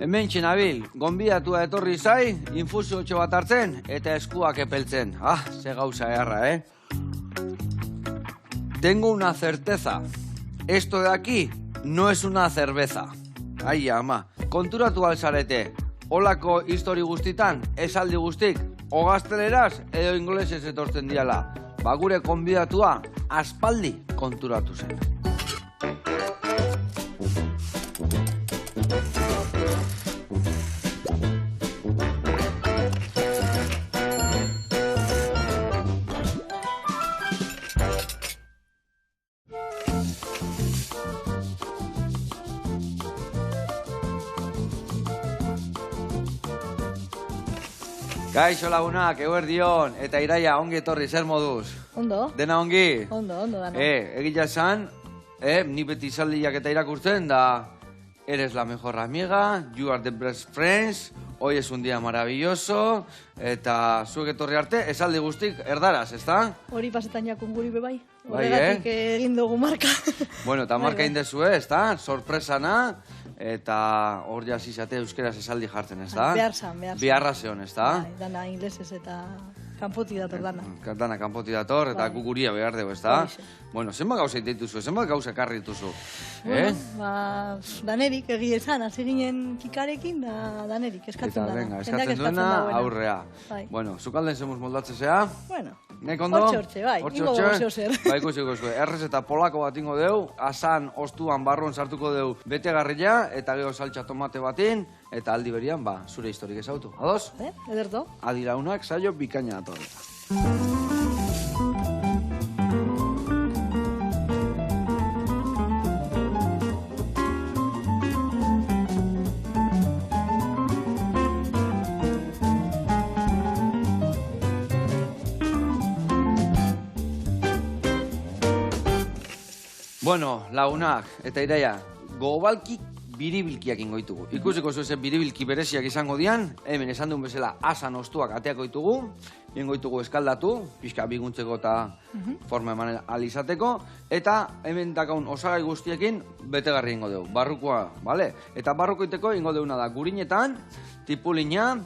Hemen txenabil, gonbidatua etorri zai, infusio bat hartzen eta eskuak epeltzen. Ze gauza erra, Tengo una certeza. Esto de aquí no es una cerveza. Ai, ama. Konturatu alzarete. Olako histori guztitan, esaldi guztik, o gazteleraz edo inglesez etortzen diala. Gure konbidatua aspaldi konturatu zen. Kaixo lagunak, eguerdion, eta Iraia, ongi etorri, zer moduz? Ondo. Dena ongi? Ondo, dana. Egia esan, ni beti izaldiak eta irakurtzen, da, eres la mejor amiga, you are the best friends, hoy es un día maravilloso, eta zuek etorri arte, esaldi guztik erdaraz, ezta? Hori pasetan jakun guri bebai. Bai, Horregatik egin dugu marka. Bueno, eta marka indezue, ezta? Sorpresana, eta hor jaz izate euskeraz esaldi jartzen, ezta? Behar zan. Biharra zeon, ezta? Dana inglesez eta kanpoti dator dana. Dana kanpoti dator, eta guguria behar dugu, ezta? Bueno, zenbat gauza dituzu, zenbat gauza karri dituzu? Danerik egia esan, hasi ginen kikarekin, da danerik, eskatzen dana. Eta, venga, eskatzen duena, aurrea. Bueno, zukalden zemuz moldatzen zea? Bueno, hortxe, bai, ingo gozio zer. Ba, ikusiko zuen, errez eta polako bat ingo deu, asan ostuan barruan sartuko deu betegarria, eta geho saltxa tomate batin, eta aldi berian, zure historik ezautu. Ados? Ederto. Adiraunak saio bikaina datorreta. Bueno, lagunak, eta Iraia, gobalki biribilkiak ingoitugu. Ikusiko zuzen biribilki bereziak izango dian, hemen esan duen bezala asan ostuak ateako ditugu, ingoitugu eskaldatu, pixka biguntzeko eta forma eman alizateko, eta hemen dakaun osagai guztiekin betegarri ingo dugu, barrukoa, bale? Eta barrukoiteko ingo duguna da gurinetan, tipulina,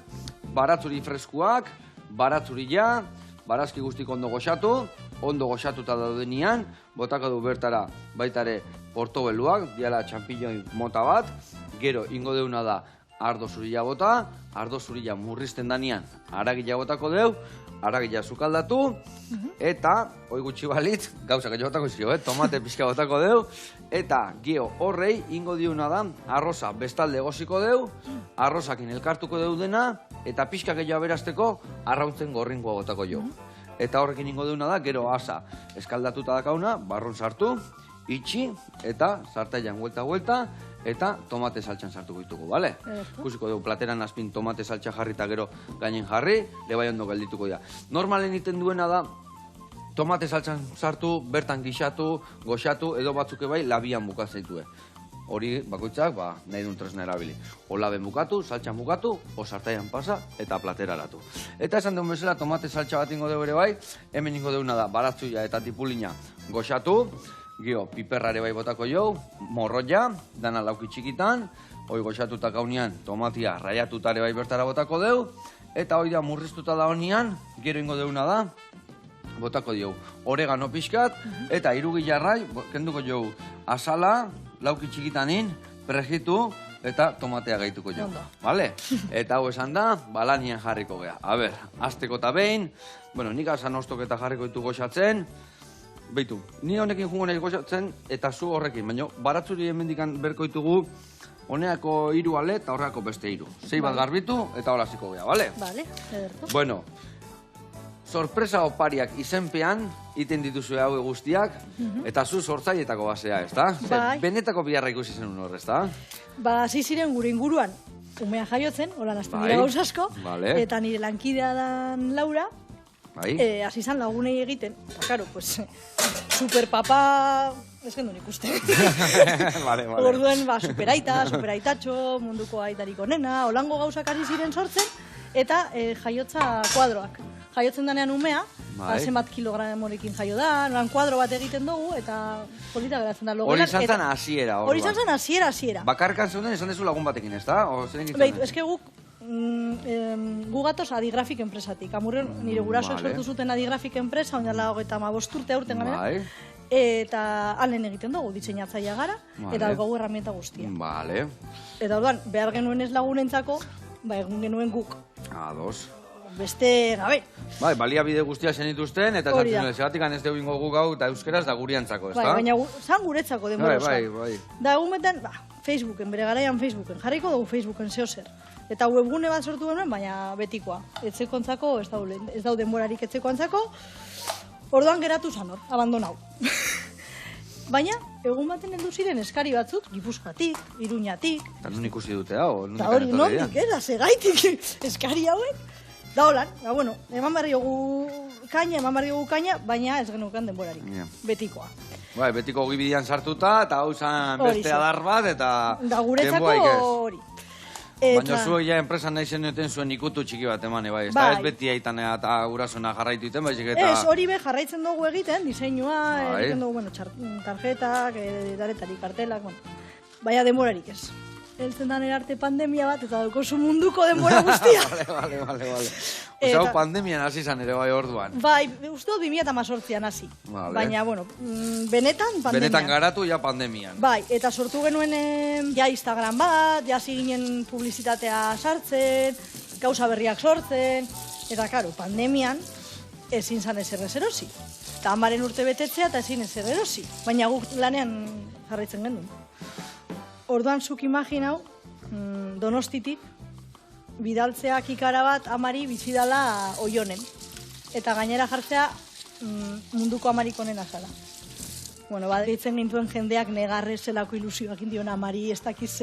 baratzuri freskuak, baratzurila, barazki guztik ondo goxatuta daudenian, botako du bertara baitare portobeluak, diala txampiñoi mota bat, gero ingo deuna da ardo zurila bota, ardo zurila murrizten danian aragila botako deu, aragila zukaldatu, eta, hoi gutxi balitz, gauza gehiago botako izio, tomate pixka botako deu, eta gio horrei ingo diuna da arroza bestalde goziko deu, arrozakin elkartuko deu dena, eta pixka gehiago aberazteko arrauntzen gorringoa botako jo. Eta horrekin ingo deuna da, gero asa eskaldatuta dakauna, barrun sartu, itxi, eta sartailan huelta, eta tomate saltxan sartuko ditugu, bale? Ikusiko dugu, plateran azpin tomate saltxa jarri eta gero gainen jarri, lebai ondo geldituko dira. Normalen iten duena da, tomate saltxan sartu, bertan gixatu, goxatu, edo batzuk bai labian bukatzeitu. Hori bakoitzak, nahi duen tresna erabili. O laben bukatu, saltxan bukatu, o sartaian pasa, eta platera alatu. Eta esan duen bezala, tomate saltxa bat ingo dugu ere bai, hemen ingo duguna da, baratzuia eta tipulina goxatu, gio, piperra ere bai botako jo, morroia, dana lauki txikitan, hoi goxatuta gaunean, tomatia raiatuta ere bai bertara botako deu, eta hoi da murriztuta da honian, gero ingo duguna da, botako dio, oregano pixkat, eta irugilarrai, kenduko jo, asala, lauki txikitanin, prejitu, eta tomatea gaituko jo. Bale? Eta hau esan da, balanian jarriko gea. A ber, azteko eta behin, bueno, nik asan ostok eta jarriko ditu goxatzen, beitu, ni honekin jungo nahi goxatzen, eta zu horrekin, baina baratzuri hemendikan berko ditugu, honeako 3 ale eta horreako beste 3. 6 bat garbitu, eta horaziko gea, bale? Bale, ederto. Bueno, sorpresa opariak izenpean, iten dituzue hau guztiak, eta zu sortzaietako basea, ez da? Benetako biharra ikusi zen hor, ez da? Hasi ziren gure inguruan, umea jaiotzen, holan azten dira gauz asko, eta nire lankidea dan Laura, hasi zan lagunei egiten, eta karo, pues, superpapa, ez gendu nik uste. Orduen, superaita, superaitatxo, munduko aitarik onena, holango gauzak hasi ziren sortzen, eta jaiotza kuadroak. jaiotzen danean umea, zenbat kilogramorekin jaio da, noran kuadro bat egiten dugu, eta polita geratzen da. Hori izan zen hasiera. Hori izan zen hasiera. Bakarkan zeuden esan dezu lagun batekin, ez da? Beitu, eske gu gatoz Adigrafik enpresatik. Amurren nire gurasoek sortu zuten Adigrafik enpresa, ondala 35 urte aurten ganera. Eta alen egiten dugu, diseinatzailea gara, eta alkogu herramienta guztia. Eta orduan, behar genuen ez lagunentzako, egun genuen guk. Ados. Beste gabe. Bai, baliabide guztia zen dituzten, eta zegatik ez dugu ingo guk hau, eta euskeraz da guriantzako, ez da? Baina zan guretzako denbora osan. Bai. Da egun beten, Facebooken, bere garaian Facebooken, jarriko dugu Facebooken zeo zer. Eta webgune bat sortu genuen, baina betikoa. Etzekoantzako, ez dau denborarik etzekoantzako, orduan geratu zan hor, abandonau. Baina, egun baten heldu ziren eskari batzuk, Gipuzkoatik, Iruñatik. Eta nun ikusi dute hau? Eta hori nondik, segaitik eskari hauek. Da holan, eman barri dugu kaina, baina ez genukan denborarik. Betikoa. Bai, betiko gibidian sartuta, eta hau zan beste adar bat, eta da guretzako hori. Baina zuek ja enpresan nahi zenuten zuen ikutu txiki bat emane, bai. Ez beti aitan eta gurasuna jarraitu iten, baizik eta... Ez, hori be jarraitzen dugu egiten, diseinua, egiten dugu, tarjetak, daretarik, kartelak, baina denborarik ez. Eltzen dan erarte pandemia bat, eta daukozu munduko denbora guztia. Vale. Osea, pandemian hasi zan ere bai orduan. Bai, uste dut 2018an hasi. Baina, benetan pandemian. Benetan garatu ja pandemian. Bai, eta sortu genuen ja Instagram bat, ja ginen publizitatea sartzen, gauza berriak sortzen, eta karo, pandemian ezin zan ezer erosi. Eta amaren urte betetzea eta ezin ezer erosi. Baina guk lanean jarraitzen genuen. Orduan zuk imaginau, Donostitik, bidaltzea kikara bat amari bizidala oionen. Eta gainera jartzea munduko amarik onena zala. Ditzen gintuen jendeak negarre zelako ilusioak indion amari, ez dakiz,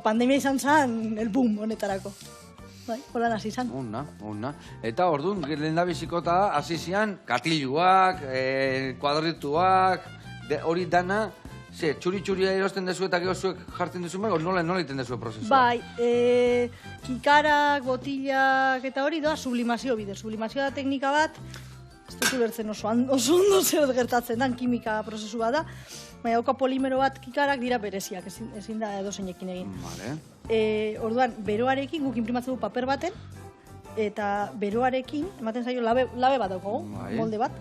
pandemia izan zen, el boom honetarako. Hola hasi izan. Ona. Eta orduan, lehen da bizikota, hasi zian, katiluak, kuadrituak, hori dana, txuri-txuria erosten dezu eta gero zuek jartzen dezu bai, nola egiten dezu prozesua? Bai, kikarak, botillak eta hori doa sublimazio bide. Sublimazioa da teknika bat, ez dut ulertzen oso ondo zer gertatzen dan, kimika prozesu bat da, baina dauka polimero bat kikarak dira bereziak, ezin da edozeinekin egin. Orduan, beroarekin guk inprimatzen du paper baten, eta beroarekin, ematen zaio labe bat daukagu, molde bat,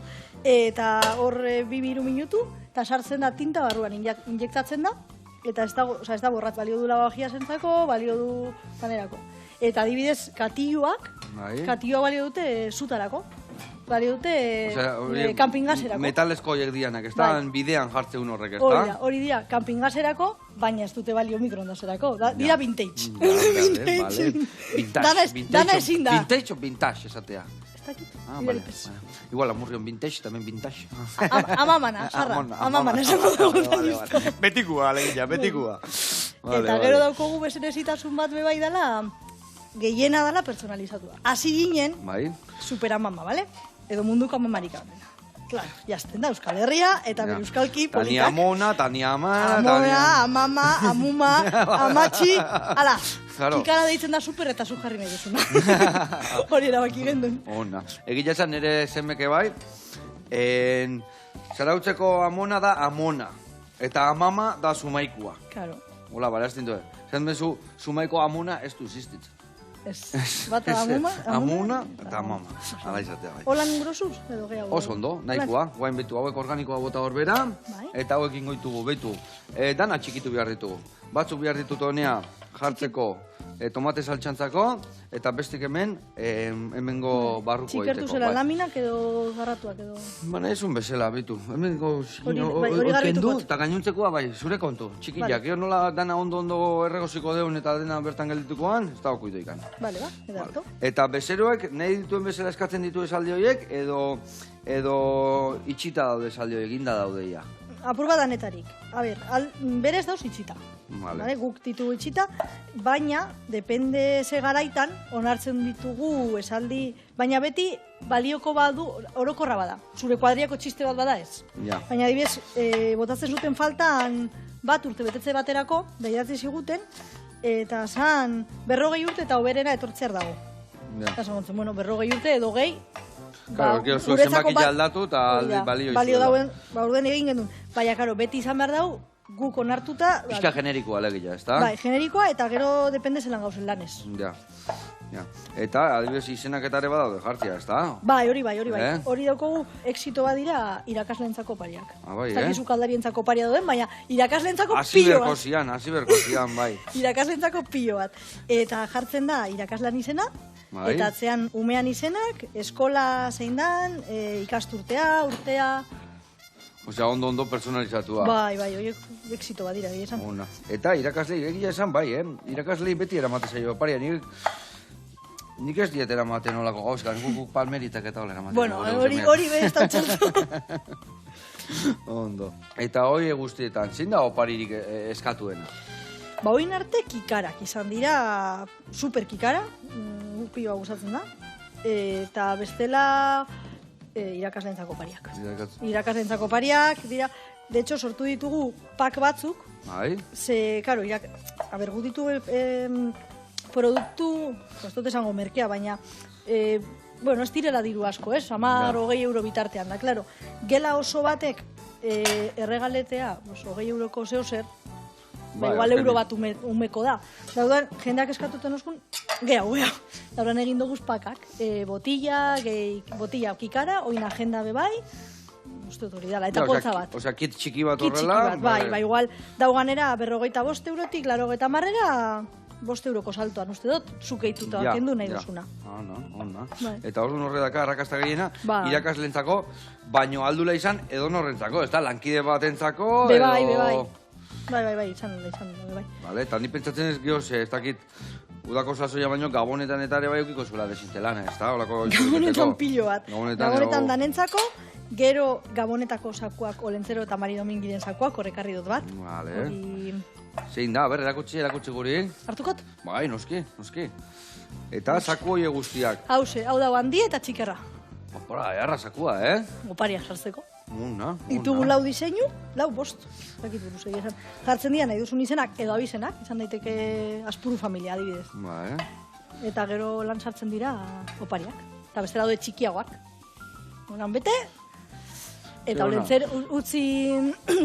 eta hor 2-3 minutu, eta sartzen da tinta barruan injektatzen da, eta ez da borrat, balio du lavagia zentzako, balio du zanerako. Eta adibidez, katioak balio dute zutarako, balio dute kampingaserako. Metalezko horiek dianak, ez da bidean jartzeun horrek, ez da? Hori dira, kampingaserako, baina ez dute balio mikroondaserako, dira vintage. Dana ezin da. Vintage o vintage, esatea? Igual, amurrion vintage, tamen vintage. Amamana, sarra. Amamana, esango dugu. Betikua, alegia, betikua. Eta gero daukogu beserezitasun bat bebai dela, gehiena dela personalizatua. Hasi ginen, superamama, bale? Edo munduko amamarik abena. Claro, jazten da Euskal Herria, eta bere euskalki politak. Tani amona, tani amara, amona, amama, amuma, amatxi, ala, kikara deitzen da super eta zu jarri nahi duzuna. Hori erabaki gendun. Ona. Egila esan nire zenbeke bai, zarautzeko amona da amona, eta amama da sumaikua. Claro. Hola, bale, ez dintu. Zer bezu, sumaiko amona ez du existitzen. Bat amuma? Amuna eta amama. Ala izatea bai. Holan grosuz edo gehiago? Oso ondo, nahikoa. Guain betu hauek organikoa bota horbera, eta hauek ingoitugu, betu. Dana txikitu behar ditugu. Batzuk behar ditut honea jartzeko tomate saltxantzako, eta bestik hemen, hemengo barruko egiteko. Txikertu zela laminak edo garratuak edo? Baina ez un bezala, betu. Hemengo kendu eta gainontzekoa, bai, zure kontu, txikiak. Gero nola dana ondo erregoziko deun eta dena bertan gelditukoan, ez da okuitu ikan. Bale, edarto. Eta bezeroek, nahi dituen bezala eskatzen ditu esaldi horiek, edo itxita daude esaldi horiek, inda daudeia. Apur bat danetarik. A ber, berez dauz itxita. Guk ditugu itxita, baina, depende ze garaitan, onartzen ditugu esaldi, baina beti balioko badu orokorra bada. Zure kuadriako txiste bat bada ez. Baina adibidez, botatzen zuten faltan bat urte betetze baterako, daidatzi ziguten, eta zan 40 urte eta oberera etortzear dago. Eta zan gontzen, 40 urte edo gehi, Claro, gero zuen zenbaki aldatu eta balio izuela. Balio dauen, orden egin genuen. Baina, karo, beti izan behar dau, guk onartuta... Pixka generikoa alegia, ez da? Bai, generikoa eta gero depende zelan gauzen lanez. Ja. Eta, adibidez, izenaketare badaude jartzia, ez da? Bai, hori bai. Hori daukogu, exito badira irakasleentzako pariak. Bai, ez dakizu kaldarientzako paria doden, baina irakasleentzako pilo bat. Hasi berkozian, bai. Irakasleentzako pilo bat. Eta jartzen da irakaslan izena, eta atzean umean izenak, eskola zein dan, ikasturtea, urtea... Osea, ondo personalizatua. Bai, horiek exito badira, egia esan. Eta irakaslei egia esan, bai, irakaslei beti eramate zaio paria, nik ez diet eramaten olako gauzkan, guk palmeritak eta hola eramaten. Bueno, hori behar txaltu. Ondo. Eta hori guztietan, zein da oparirik eskatuena? Ba, oin arte kikarak izan dira, super kikara, pioa gustatzen da, eta bestela irakasleentzako pariak. Irakasleentzako pariak, dira, de hecho, sortu ditugu pak batzuk, ze, karo, gu ditugu produktu, ez dut esango merkea, baina, bueno, ez direla diru asko, 10-20 euro bitartean, da, klaro, gela oso batek erregaletea, 20 euroko zeo zer, igual euro bat umeko da. Daudan, jendeak eskatuten oskun, gehiago. Daudan egin duguz pakak, botilla kikara, oin agenda bebai, uste dut hori dala, eta poltza bat. Osea, kit txiki bat horrela. Bai, igual, dauganera 45 eurotik, 80 marrera, 5 euroko saltoan, uste dut, zukeituta kendu nahi duzuna. Ona. Eta hor horredaka, arrakasta gehiena, irakasleentzako, baino aldula izan, edo norrentzako, ez da, lankide batentzako, edo... Bai, izan, bai. Vale, eta ni pentsatzen ez gehoz, ez dakit, udako sasoia baino, gabonetan eta ere bai eukiko zuela desintelana, ez da? Gabonetan pilo bat. Gabonetan danentzako, gero gabonetako sakuak, Olentzero eta Mari Domingiren sakuak, horrekarri dut bat. Vale. Zein da, erakutsi guri. Hartukot? Bai, noski. Eta saku hoi guztiak. Hau da handi eta txikerra. Opora, eharra sakua, Oparia jartzeko. Una. Ditugu 4 diseinu, 5. Dakit buruz egia esan. Jartzen dira nahi duzun izenak edo abizenak, izan daiteke Aspuru familia adibidez. Bai. Eta gero lan sartzen dira opariak. Eta beste daude txikiagoak. Honan bete, eta Olentzer utzi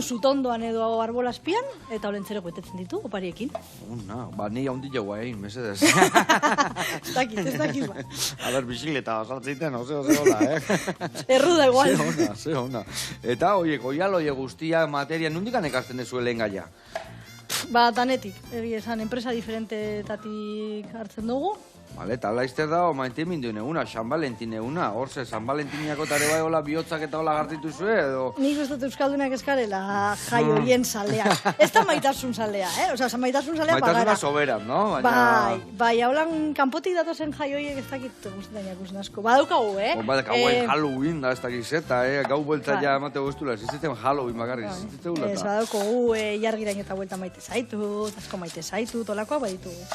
zutondoan edo arbolazpian, eta Olentzero betetzen ditu opariekin. Una, ba, ni haundi jaua egin, mesedez. Ez dakit ba. A ber, bizikleta basaltzeiten, oze hola, Erruda igual. Ze hona. Eta, oial guztia, materia, nundikan ekasten dezu lehen gaia? Ba, danetik, egia esan, enpresa diferentetatik hartzen dugu. Vale, eta laizter da, omaintin minduen eguna, San Valentin eguna, horze, San Valentiniako tare bai hola bihotzak eta hola gartitu zue, edo... Nik uste Euskaldunak eskarela jai horien zalea. Ez da maitasun zalea, Osea, maitasun zalea pagara. Maitasuna soberan, no? Bai, haulan kanpotik datozen jai horiek ez dakit guztetan jakusen asko. Badaukagu, Badaukagu, Halloween da, ez dakit zeta, gau buelta ja emate guztula, zizitzen Halloween bakarri, zizitzen gula. Ez, badaukagu, jargirain eta buelta maite zaitut, asko maite zaitut, olakoa baditugu.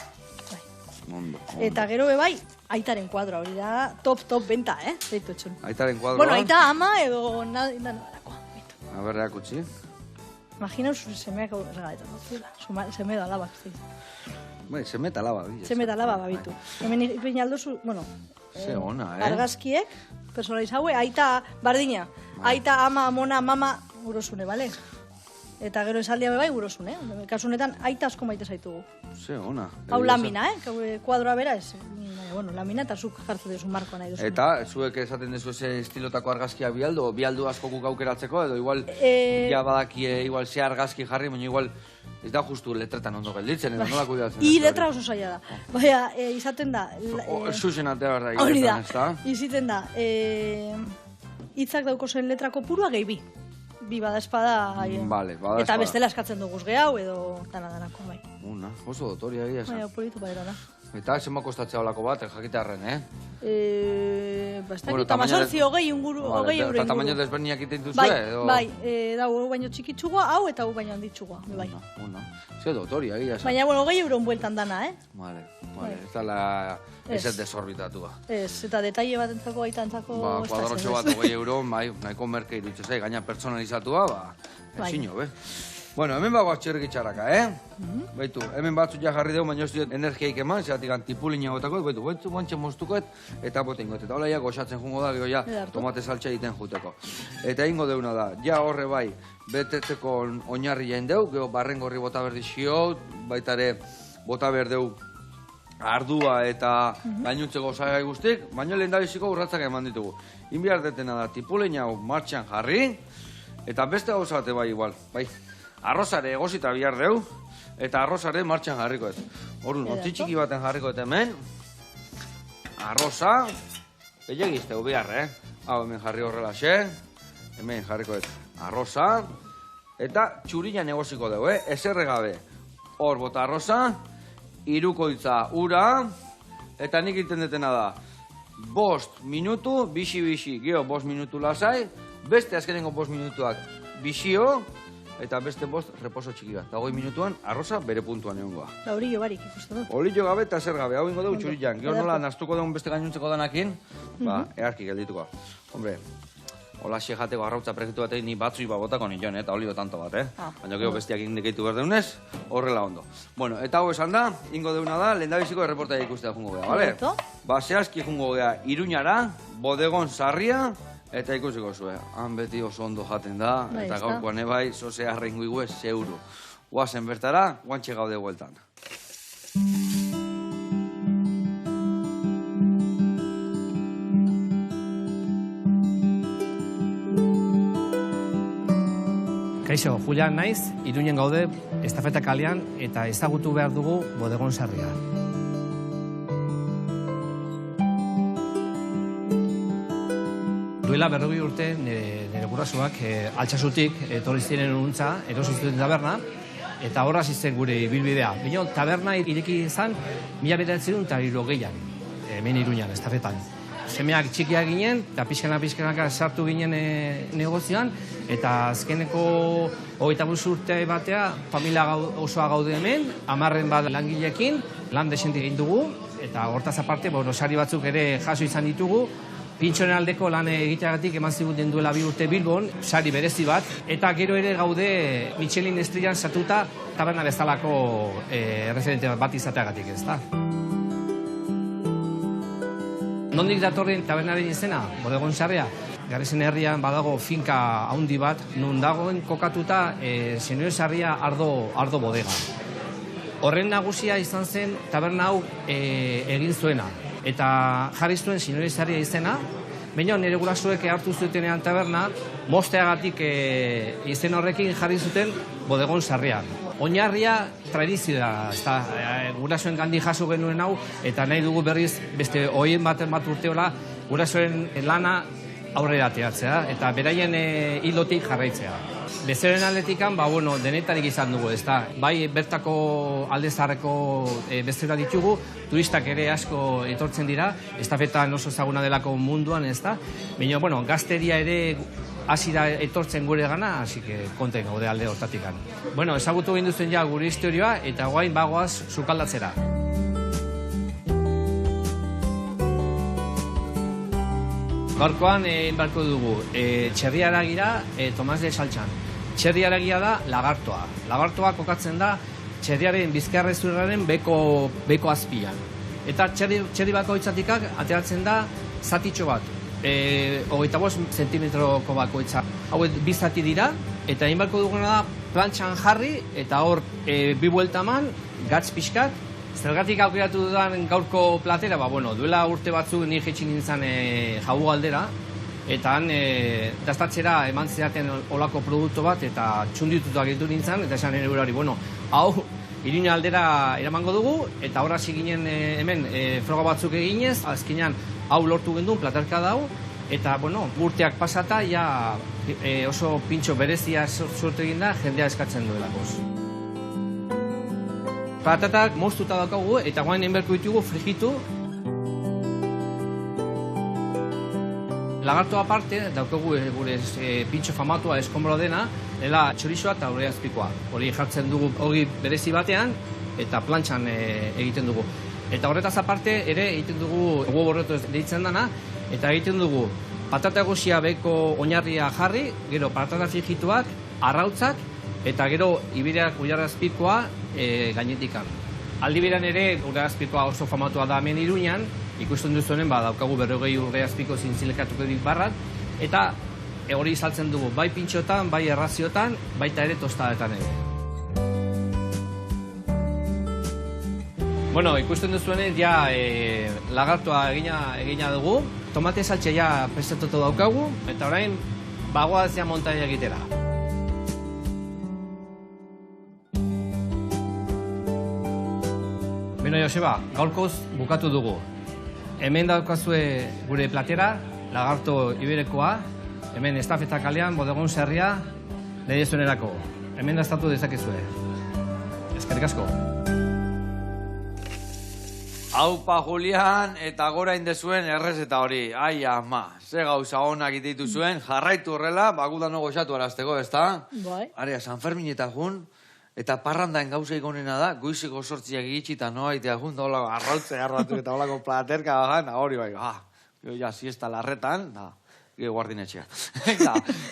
Ondo. Eta gero bai, aitaren kuadroa, hori da top benta, Zeitu etxun. Aitaren kuadroa? Bueno, aita ama edo nadakoa. A ber, reakutsi. Imagina zure semeak regaletan dut. Seme da alabak. Bai, seme eta alaba. Seme eta alaba babitu. Hemen ipein aldozu, bueno, argazkiek, personalizaue, aita bardina. Aita ama, amona, mama, urosune, bale? Eta gero esaldia bai urosune, Kasunetan, aita asko maite zaitugu. Ze ona. Hau lamina, kuadroa bera ez. Bueno, lamina eta zuk jartzen duzu markoa nahi duzu. Eta zuek esaten duzu ese estilotako argazkia bialdu asko guk aukeratzeko, edo igual ja badakie igual ze argazki jarri, baina igual ez da justu letretan ondo gelditzen, edo nola kuidatzen. I letra oso zaila da. Baina, izaten da... Zuzen atea berda. Hori da, izaten da. Hitzak dauko zen letra kopurua gehi bi. Bi bada espada, eta bestela eskatzen duguz gehau, edo dana-danako, bai. Una, oso dotoria egia esan. Bai, opolitu baira da. Eta zenba kostatzea olako bat, jakitearren, Bastak, eta mazortzi hogei euro inguru. Eta tamaino desberniak iten duzue, edo? Bai, hau baino txikitxugua, hau eta hau baino handitxugua, bai. Una, ze dotoria egia esan. Baina, bueno, 20 euro bueltan dana, Vale, ez dala... Ez ez desorbitatua. Ez, eta detaile bat entzako, aita entzako... Ba, kuadrotxo bat 20 euro, nahiko merke iruditzen zai, gaina personalizatua, ezin jo, Bueno, hemen bagoaz txerrik itxarraka, Baitu, hemen batzuk ja jarri dugu, baina ez dut energiaik eman, zeratik tipulina gotako, baitu, guantxe moztuko eta bote ingot. Eta hola ja goxatzen jungo da, ja tomate saltsa egiten juteko. Eta ingo deuna da, ja horre bai, betetzeko oinarri jain deu, geho barrengorri bota berdi xio, baita ere bota berdeu ardua eta gainuntzeko osagai guztik, baina lehen dabiziko urratzak eman ditugu. Inbiar detena da, tipulina hau martxan jarri, eta beste gauza bate bai igual, bai. Arrozare egozita bihar deu, eta arrozare martxan jarriko ez. Horun, ontzi txiki baten jarriko eta hemen, arroza, belegizteu bihar, Hau hemen jarri horrela xe, hemen jarriko ez. Arroza, eta txurinan egoziko deu, eserre gabe. Hor bota arroza, irukoitza ura, eta nik iten detena da. 5 minutu, bixi, geho 5 minutu lasai, beste azkenengo 5 minutuak bixio, eta beste 5 reposo txiki bat. Eta 20 minutuan arroza bere puntuan egongoa. Da olillo barik ikusten dut. Olillo gabe eta zer gabe, hau ingo dugu txurinan. Gero nola naztuko dugun beste gainuntzeko danakin, earki geldituko. Hombre, hola xe jateko arrautza prezitu batekin ni batzui botako nion, eta olio tanto bat, Baina gero bestiak indikeitu berdeunez, horrela ondo. Bueno, eta hau esan da, ingo deuna da, lehendabiziko erreportaia ikustea jungo geha, bale? Ba, zehazki jungo geha Iruñara, bodegon sarria, eta ikusiko zue, han beti oso ondo jaten da, eta gaurkoan ebai, zoze arrengu igue, zeuru. Guazen bertara, guantxe gaude hueltan. Kaixo, Julian naiz, Iruñen gaude, estafeta kalean, eta ezagutu behar dugu bodegon sarria. Duela 40 urte nire gurasoak Altsasutik etorri ziren untza, erosi zuten taberna, eta horra zen gure ibilbidea. Baina taberna ireki izan 1980an, hemen Iruñan, estafetan. Semeak txikiak ginen, eta pixkanaka sartu ginen negozioan, eta azkeneko 25 urte batea, familia osoa gaude hemen, 10 bat langileekin, lan desente egin dugu, eta hortaz aparte, sari batzuk ere jaso izan ditugu, pintxonen aldeko lan egiteagatik eman ziguten duela 2 urte Bilbon, sari berezi bat, eta gero ere gaude Michelin estrellan sartuta taberna bezalako referente bat izateagatik, ez da? Nondik datorren tabernaren izena, bodegon sarria? Garesen herrian badago finka haundi bat, nun dagoen kokatuta Senore Sarria ardo bodega. Horren nagusia izan zen taberna hau egin zuena. Eta jarri zuen Senore Sarria izena, baina nire gurasoek hartu zutenean taberna, mosteagatik izen horrekin jarri zuten bodegon sarria. Oinarria tradizioa, gurasoen gandik jaso genuen hau, eta nahi dugu berriz beste hoien bat urteola gurasoen lana aurrera ateratzea, eta beraien hilotik jarraitzea. Bezeroen aldetikan, denetarik izan dugu, ez da. Bai, bertako aldezarreko bezera ditugu, turistak ere asko etortzen dira, estafetan oso ezaguna delako munduan, ez da. Baina, gazteria ere hasi da etortzen gure gana, hasi que konten gaude alde hortatikan. Ezagutu egin duzen ja gure historioa, eta guain bagoaz sukaldatzera. Gaurkoan inbarko dugu txerri haragira Tomas de Saltxan. Txerri haragia da lagartoa. Lagartoa kokatzen da txerriaren bizkarrezurraren beko azpian. Eta txerri bakoitzatikak ateratzen da zatitxo bat. 25 zentimetroko bakoitza. Hauet 2 zati dira, eta inbarko duguna da plantxan jarri, eta hor 2 buelta eman, gatz pixkat. Zergatik aukeratu dudan gaurko platera, duela urte batzu ni jetxin nintzen jau galdera, eta han dastatzera eman zeaten olako produktu bat, eta txunditutak ditu nintzen, eta esan eurari, hau Iruña aldera eramango dugu, eta horra ginen hemen froga batzuk eginez, azkenean hau lortu gendun platerka dau, eta urteak pasata oso pintxo berezia sortu egin da, jendea eskatzen duelakoz. Patatak moztuta daukagu eta guain enberko ditugu frijitu. Lagarto aparte daukagu gure pintxo famatua eskombro dena, dela txorizoa eta hori azpikoa. Hori jartzen dugu hori berezi batean eta plantxan egiten dugu. Eta horretaz aparte ere egiten dugu huevo reto deitzen dana, eta egiten dugu patata goxia beko oinarria jarri, gero patata frijituak, arrautzak, eta gero Iberiak Ullarazpikoa gainetikan. Aldi beran ere, Ullarazpikoa oso famatua da hemen Iruñan, ikusten duzuenen, daukagu 40 Ullarazpiko zintzilekatuko barrat, eta hori saltzen dugu, bai pintxotan, bai erraziotan, baita ere tostadetan ere. Bueno, ikusten duzuenen, ja lagartua egina dugu, tomate saltxe ja prestatutu daukagu, eta orain, bagoazia montaia egitera. Beno, Joseba, gaurkoz bukatu dugu. Hemen daukazue gure platera, lagarto iberekoa, hemen Estafeta kalean, Bodegon Sarria, lehiazunerako. Hemen daztatu dezakezue. Eskerrik asko. Aupa, Julian, eta gora indezuen errezeta hori. Ai, ama, ze gauza honak ititu zuen, jarraitu horrela, bagudan goxatu arazteko, ezta? Bai. Area, San Ferminetan jun, eta parrandaen gauza ikonena da, goizeko sortziak egitxita noa, eta jun da holako arrautze garratu eta holako platerka bagan, hori bai, ja, siesta larretan, da. Guardinetxea.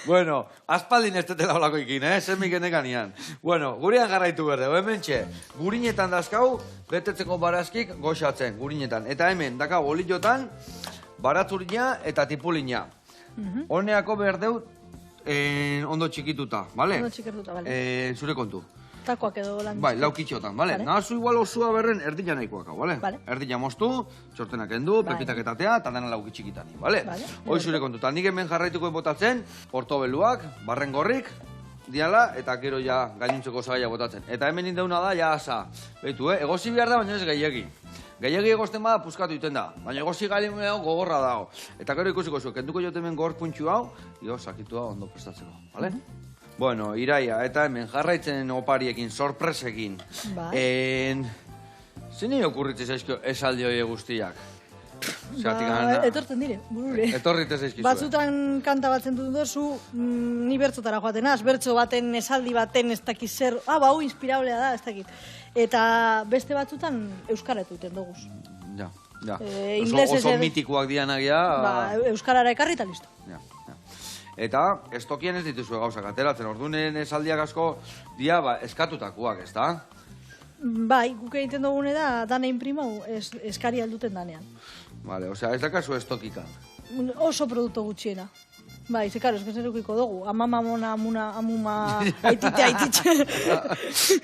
Bueno, aspaldin ez tetela olako ikin, zemik enekanian. Bueno, gurean garraitu berde, hemen txe, gurinetan dazkau, betetzeko barazkik goxatzen, gurinetan. Eta hemen, dakau, oliotan, baratzurina eta tipulina. Honeako berdeu ondo txikituta, bale? Ondo txikituta, bale. Zure kontu. Takoak edo lan. Bai, laukitxotan, bale? Nahazu igual osua berren erdina nahikoak hau, bale? Erdina moztu, txortenak endu, pepitak etatea, eta dena laukitxikitani, bale? Hoi zure kontuta, nik hemen jarraituko botatzen, portobeluak, barren gorrik, diala, eta gero ja gainintzeko zagaia botatzen. Eta hemen indeuna da, ja asa. Beitu, egozi behar da, baina ez gehiagi. Gehiagi egozten bada, puskatu iten da. Baina egozi galimeo gogorra dago. Eta gero ikusiko zu, kenduko jote hemen gor puntxu hau, jo, sakitua ondo prestatzeko, bale? Bueno, Iraia, eta hemen jarraitzen opariekin, sorpresekin. Zine okurritzen zaizkio esaldi hori guztiak? Etortzen dire, burure. Etorrite zaizkizue. Batzutan kanta batzen dut dozu, ni bertzotara joaten az, bertzo baten, esaldi baten, ez dakit zer, hau inspirablea da, ez dakit. Eta beste batzutan euskaretu iten duguz. Ja. Oso mitikoak dianagia. Euskarara ekarri eta listo. Eta estokien ez dituzue gauzak ateratzen, ordunen esaldiak asko dia eskatutakoak, ez da? Bai, guk egiten dugune da, dana imprimau eskari alduten danean. Vale, osea, ez dakazu estokika? Oso produktu gutxiena. Bai, ze karo, eskezen eukiko dugu. Amama, mona, amuma, aititxe.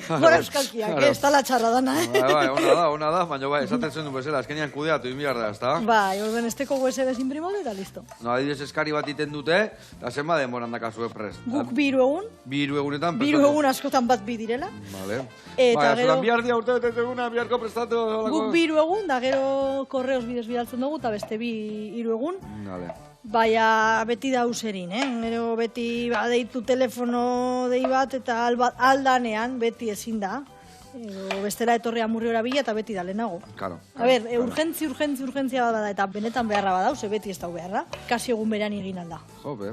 Gora euskalkiak, ez tala txarra dana, Bai, ona da, baina bai, esaten zen du bezala, eskenean kudeatu inbiar da, ez da? Bai, orden esteko USB imprimatu eta listo. No, adibidez eskari bat iten dute, eta zenba denboran dakazue prest. Guk 2 egun. 2 egunetan prestatu. 2 egun askotan bat bi direla. Vale. Eta gero... Bihar dia urte betetzen eguna, biharko prestatu. Guk 2 egun, da gero korreos bidez bidaltzen dugu, eta beste 3 egun. Vale. Baina beti da userin, Nero beti deitu telefono dei bat eta aldanean beti ezin da. Bestela etorri amurriora bila eta beti da lehenago. Claro. A ber, urgentzia bada eta benetan beharra badau, ze beti ez dau beharra. Kasi egun beran egin alda. Jope.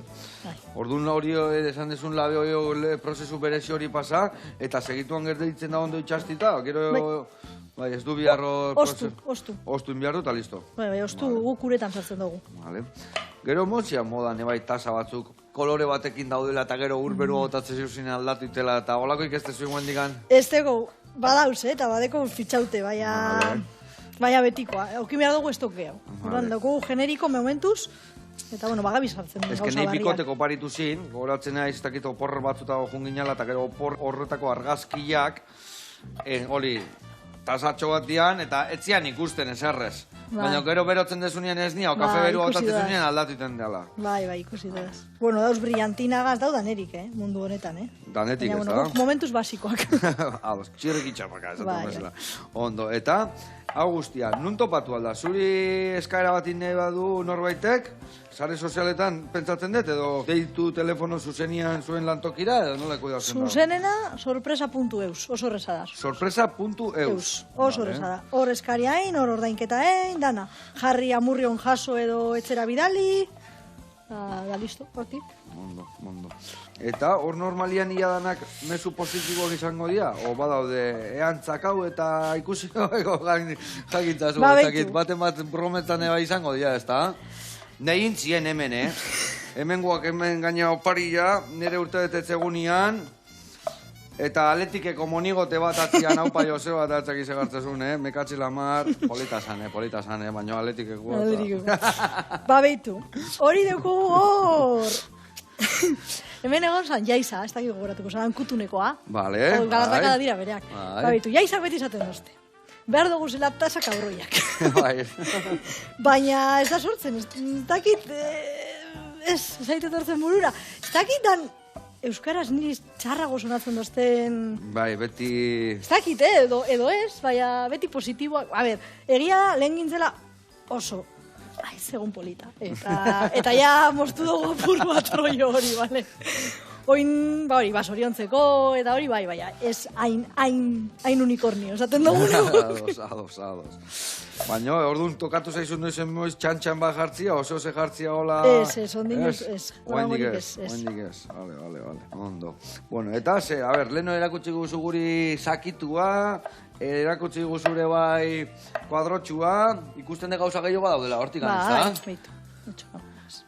Orduan hori esan desun labe hori prozesu berezi hori pasa, eta segituan gerdeitzen da ondo itxastita, gero... Bai, ez du biharro... Ostu inbiarro eta listo. Bai, ostu guk uretan sartzen dugu. Vale. Gero motzia modan, ebai, tasa batzuk, kolore batekin daudela eta gero urberu gotatzen zuzinen aldatu itela, eta holako ikeste zuen guen digan? Ez dugu, badauz, eta badeko fitxaute, baina betikoa. Okin behar dugu ez dugu gehiago. Horan dugu generiko momentuz, eta bueno, bagabiz hartzen gauza barriak. Ez que nahi bikoteko paritu zin, goratzen nahi ez dakit opor batzuta jungin jala, eta gero opor horretako argazkiak, hori, tasatxo bat dian, eta etzian ikusten eserrez. Baina gero berotzen desunean ez nia, o kafe beru hautatzen desunean aldatu iten dela. Bai, ikusi daz. Bueno, dauz brillantinagaz dau danerik, mundu honetan, Danetik ez da? Baina, momentuz basikoak. Ados, txirrik itxapaka, ez da bezala. Ondo, eta, hau guztia, nun topatu alda? Zuri eskaera bat inne badu norbaitek, sare sozialetan pentsatzen dut, edo deitu telefono zuzenian zuen lantokira, edo nola ikudatzen da? Zuzenena, sorpresa.eus, oso erreza da. Sorpresa.eus. Oso erreza da. Hor eskariain, hor ordainketaein, dana. Jarri amurrion jaso edo etxera bidali, da listo, hortik. Mondo. Eta hor normalian ia danak mezu positiboak izango dira? O badaude, eantzakau eta ikusi jakintzazu, baten bat brometan eba izango dira, ez da? Nehin zien hemen, Hemen guak hemen gaina oparilla, nire urte betetzegunean, Eta atletikeko monigote bat atzian haupa Joseba eta atzak izegartzezun, mekatzi lamar, polita zane, baina atletikeko. Ba, behitu, hori dugu hor. Hemen egon zan, jaiza, ez dakik gogoratuko, zan kutunekoa. Vale, galardaka da dira bereak. Ba, behitu, jaizak beti izaten dozte. Behar dugu zela tasak aurroiak. Baina ez da sortzen, ez dakit, ez zaite tortzen burura. Ez dakitan, euskaraz niri txarrago sonatzen dozten... Bai, beti... Ez dakit, edo ez, baina beti positiboak. A ber, egia lehen gintzela oso, segun polita. Eta ja moztu dugu apur bat rollo hori, bale? Oin, ba hori, soriontzeko, eta hori, bai, ez hain unikornio, esaten dugu. Ados. Baina, orduan, tokatu zaizu noizen moiz txantxan bat jartzia, oso ze jartzia hola... Ez, ondin ez. Oendik ez, vale, ondo. Bueno, eta, a ber, leheno erakutsi guzu guri sakitua, erakutsi guzure bai kuadrotxua, ikusten de gauza gehiago daudela, hortik anez, da? Bai,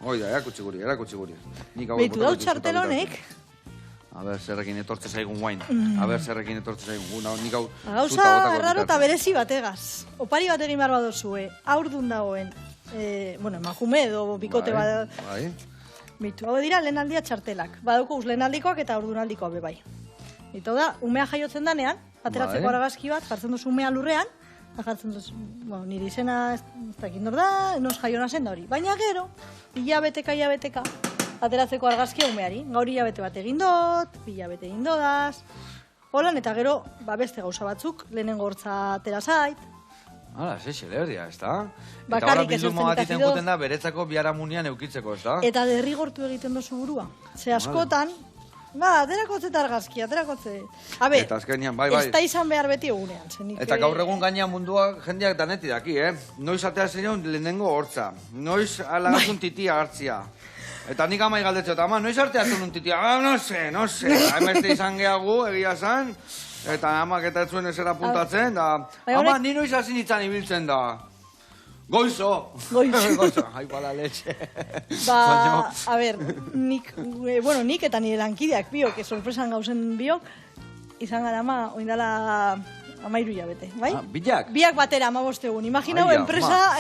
Oida, erakutsi guri. Beitu dau txartel honek. A ber, zerrekin etortze zaigun guain. Gauza erraro eta berezi bategaz. Opari bat egin behar badozue, aurdun dagoen. Emakume edo bikote bat. Beitu, hau dira lehenaldia txartelak. Badauko uz lehenaldikoak eta aurdunaldikoa bebai. Eta da, umea jaiotzen danean, ateratzeko argazki bat, jartzen duzu umea lurrean, jartzen duzu, nire izena ez dakit nor da, nos jaiona zen da hori. Baina gero, hilabeteka, ateratzeko argazkia umeari. Gaur hilabete bat egin dut, hilabete egin dodaz. Holan, eta gero, beste gauza batzuk, lehenengo hortza atera zait. Hala, ze xeleberria, ez da? Bakarrik eta horra bilduma bat iten guten da, beretzako biharamunian eukitzeko, ez da? Eta derrigortu egiten dozu burua. Ze askotan, aterakotze eta argazki, aterakotze. Eta azkenean, bai. Ez da izan behar beti egunean. Eta gaur egun gainean munduak jendeak daneti daki, Noiz atea zeion lehenengo hortza. Noiz alagatzun titia hartzia. Eta nik amai galdetzea, eta noiz arteatzen un titia? No se. Haimeste izan gehagu, egia zan. Eta amak eta etzuen ezera puntatzen, da... Ama, ni noiz hasi nintzen ibiltzen da. Goizo! Ai, bala letxe. A ber, nik eta nire lankideak biok, sorpresan gauzen biok, izan gara oindala 13 hilabete, bai? Biak? Biak batera, 15 egun. Imaginau, enpresa,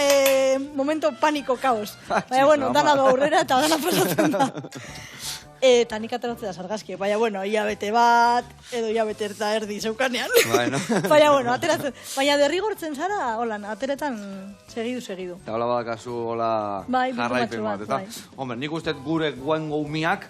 momento paniko, kaos. Baina, dana do aurrera eta dana pasatzen da. Eta nik ateratzen da sargazki. Baina, hilabete bat, edo hilabete eta erdi zeukanean. Baina, ateratzen. Baina, derrigortzen zara, holan, ateretan segidu. Eta hola badakazu, hola jarraipen bat. Hombre, nik uste gure guen gaumiak,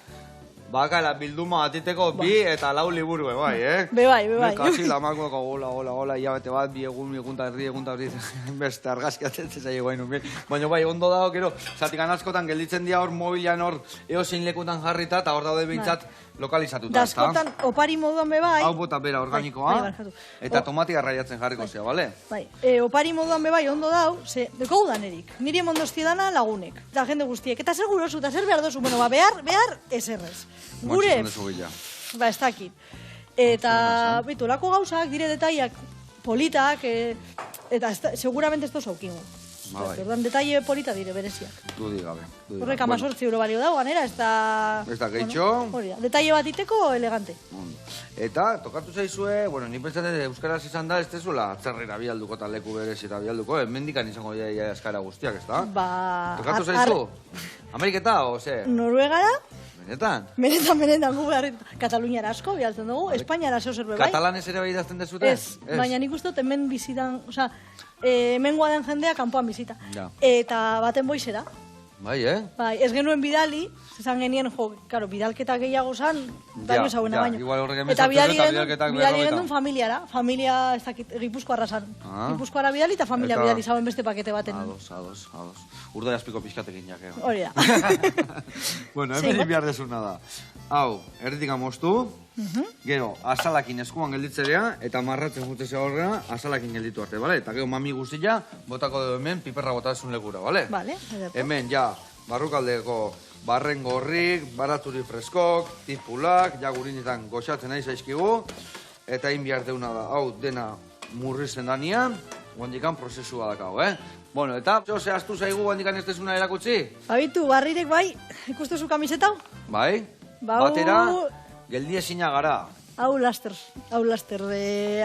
bakala bilduma batiteko bi eta 4 liburu, bai, Bai. Kasi lamako, hola, hilabete bat, bi egun eta erdi, beste argazki atetzen zailo guain unbien. Baina bai, ondo dago, gero, zatik askotan gelditzen dira hor mobilan hor, eozein lekutan jarrita, eta hor daude behintzat lokalizatuta. Da askotan, opari moduan bebai. Hau bota bera organikoa, eta tomatia raiatzen jarriko zea, bale? Bai, opari moduan bebai ondo dau, ze, deko udanerik, niri emondozti dana lagunek, eta jende guztiek, eta zer gurosu, eta zer behar dozu, behar, eserrez. Gure, ez dakit. Eta, bitu, lako gauzak, dire detaiak politak, eta seguramente ez dozu aukingo. Ordan detaile polita dire bereziak. Dudi gabe. Horrek 18 euro balio dago, ganera, ez da... Ez da geitxo. Detaile bat iteko, elegante. Eta, tokatu zaizue, ni pentsatzen euskaraz izan da, ez tezuela atzerrera bialduko eta leku berezi eta bialduko, mendikan izango dira eskara guztiak, ez da? Tokatu zaizu? Ameriketa, o ze? Noruegara? Benetan? Benetan, gu behar Kataluniara asko, bialtzen dugu, Espainiara zeo zer bebai. Katalanez ere bai idazten dezute? Ez, baina nik uste dut hemen bizitan, oza, hemen guaden jendea kanpoan bizita. Eta baten boizera. Bai, Bai, ez genuen bidali, zezan genien, karo, bidalketa gehiago zan, daño zauena baino. Eta bidali gendun familiara, familia, ez dakit, Gipuzkoarra zan. Gipuzkoarra bidali eta familia bidali zauen beste pakete baten. Ados. Urda jaspiko pixkatekin jak, Hori da. Hemen behar desuna da. Hau, erditik amostu, gero, azalakin eskuan gelditzerea, eta marratzen jutzea horrela, azalakin gelditu arte, bale? Eta gero mami guztia, botako dugu hemen, piperra botazun lekura, bale? Bale, hemen, ja, barrukaldeko barren gorrik, baraturi freskok, tipulak, ja gurinetan goxatzen nahi zaizkigu, eta egin behar deuna da, hau, dena murrizen danian, guandikan prozesua dakau, Bueno, eta, zehaztu zaigu guandikan ez dezuna erakutsi? Habitu, barrirek bai, ikustezu kamisetau? Bai, batera, geldi ezina gara. Hau laster,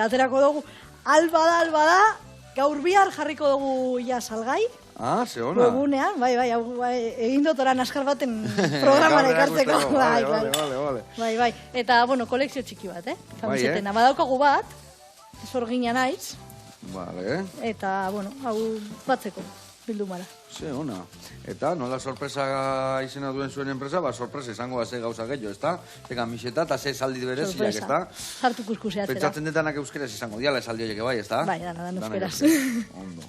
aterako dugu. Albada, gaur bihar jarriko dugu ja salgai. Ze hona. Webunean, bai, egin dut oran askar baten programara ekartzeko. Bai. Eta, kolekzio txiki bat, kamisetena. Badaukagu bat, zorgina naiz. Vale. Eta, hau batzeko, bildumara. Ze hona. Eta nola sorpresa izena duen zuen enpresa, sorpresa izango ze gauza gehiago, ezta? Ze kamiseta eta ze esaldi bereziak, ezta? Sartu kuskusea zera. Pentsatzen detanak euskeraz izango diala esaldi horiek bai, ezta? Bai, dan euskeraz. Ondo.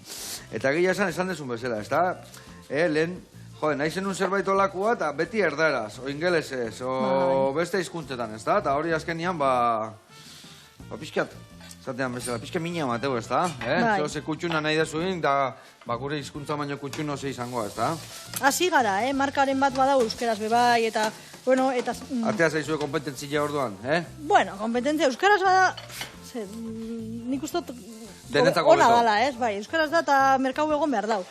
Eta gehiago esan dezun bezala, ezta? Lehen, nahi zenun zerbait olakua eta beti erdaraz, o ingelesez, o beste hizkuntzetan, ezta? Eta hori azkenian, pixkat, zatean bezala, pixka mina mateu, ezta? Ze kutxuna nahi dezuin, da gure hizkuntza baino kutxuno ze izangoa, ezta? Hasi gara, markaren bat badau euskeraz bebai, eta, eta... Atea zaizue kompetentzia orduan, kompetentzia euskaraz bada, nik ustot ona dala, bai, euskaraz da eta merkau egon behar dau.